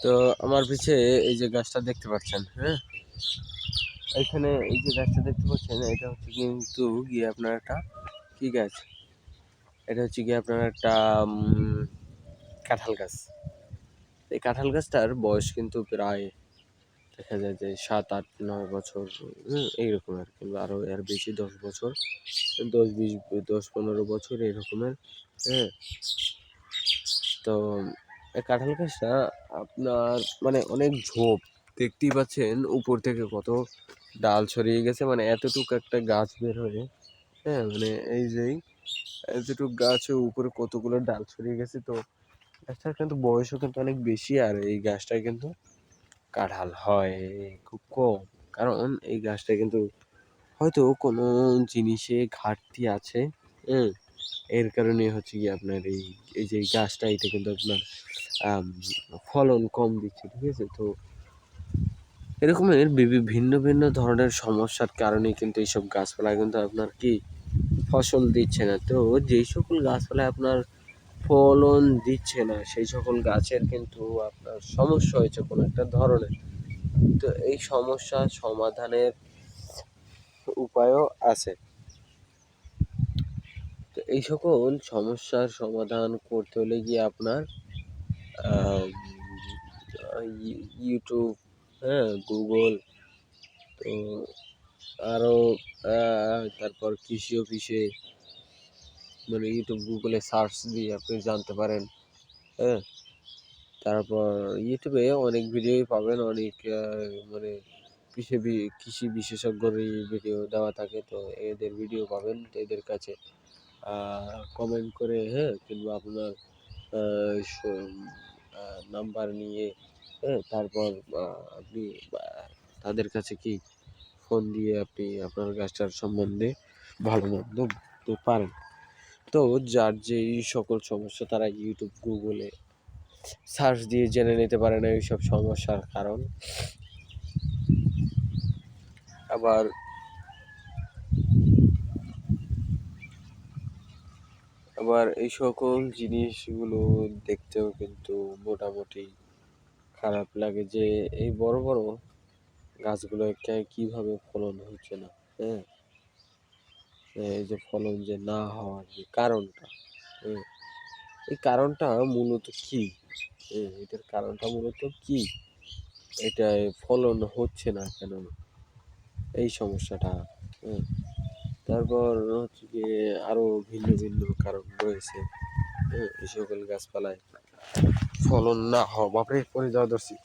তো আমার পিছে এই যে গাছটা দেখতে পাচ্ছেন, হ্যাঁ? এখানে এই যে গাছটা দেখতে পাচ্ছেন, এটা হচ্ছে কিন্তু গিয়ে আপনার একটা কি গাছ? এটা হচ্ছে গিয়ে আপনার একটা কাঁঠাল গাছ। এই কাঁঠাল গাছটার বয়স কিন্তু প্রায় দেখা যায় যে ৭, ৮, ৯ বছর, এইরকম আর কি, আরও এর বেশি 10 বছর, 10, 20, 10, 15 বছর এরকমের, হ্যাঁ? তো এই কাঁঠাল গাছটা আপনার মানে অনেক ঝোপ, দেখতেই পাচ্ছেন উপর থেকে কত ডাল ছড়িয়ে গেছে, মানে এতটুকু একটা গাছ বের হয়ে, হ্যাঁ, মানে এই যেই এতটুকু গাছের উপরে কতগুলো ডাল ছড়িয়ে গেছে। তো গাছটার কিন্তু বয়সও কিন্তু অনেক বেশি, আর এই গাছটায় কিন্তু কাঁঠাল হয় খুব কম, কারণ এই গাছটা কিন্তু হয়তো কোনো জিনিসে ঘাটতি আছে, হ্যাঁ, এর কারণে হচ্ছে কি আপনার এই যে গাছটা, এটা কিন্তু আপনার ফলন কম দিচ্ছে, ঠিক আছে? তো এরকমের ভিন্ন ভিন্ন ধরনের সমস্যার কারণে কিন্তু এইসব গাছপালা কিন্তু আপনার কি ফসল দিচ্ছে না। তো যেই সকল গাছপালা আপনার ফলন দিচ্ছে না, সেই সকল গাছের কিন্তু আপনার সমস্যা হয়েছে কোনো একটা ধরনের। তো এই সমস্যা সমাধানের উপায়ও আছে। তো এই সকল সমস্যার সমাধান করতে হলে গিয়ে আপনার ইউটিউব, হ্যাঁ, গুগল, তো আরও তারপর কৃষি অফিসে, মানে ইউটিউব গুগলে সার্চ দিয়ে আপনি জানতে পারেন, হ্যাঁ। তারপর ইউটিউবে অনেক ভিডিওই পাবেন, অনেক মানে কৃষি বিশেষজ্ঞর ভিডিও দেওয়া থাকে, তো এদের ভিডিও পাবেন। তো এদের কাছে কমেন্ট করে, হ্যাঁ, কিংবা আপনার নাম্বার নিয়ে, হ্যাঁ, তারপর আপনি তাদের কাছে কি ফোন দিয়ে আপনি আপনার গাছটার সম্বন্ধে ভালো মন্দ বলতে পারেন। তো যার যেই সকল সমস্যা তারা ইউটিউব গুগলে সার্চ দিয়ে জেনে নিতে পারে না এইসব সমস্যার কারণ। আবার এই সকল জিনিসগুলো দেখতেও কিন্তু মোটামুটি খারাপ লাগে যে এই বড় বড় গাছগুলো কিভাবে ফলন হচ্ছে না, হ্যাঁ, এই যে ফলন যে না হওয়ার যে কারণটা, হ্যাঁ, এই কারণটা মূলত কি? এটার কারণটা মূলত কি? এটা ফলন হচ্ছে না কেন, এই সমস্যাটা, হ্যাঁ। তারপর হচ্ছে গিয়ে আরো ভিন্ন ভিন্ন কারণ রয়েছে, হ্যাঁ, এই সকল গাছপালায় ফলন না হওয়া। বাপরে পরে যাওয়া ধরছি।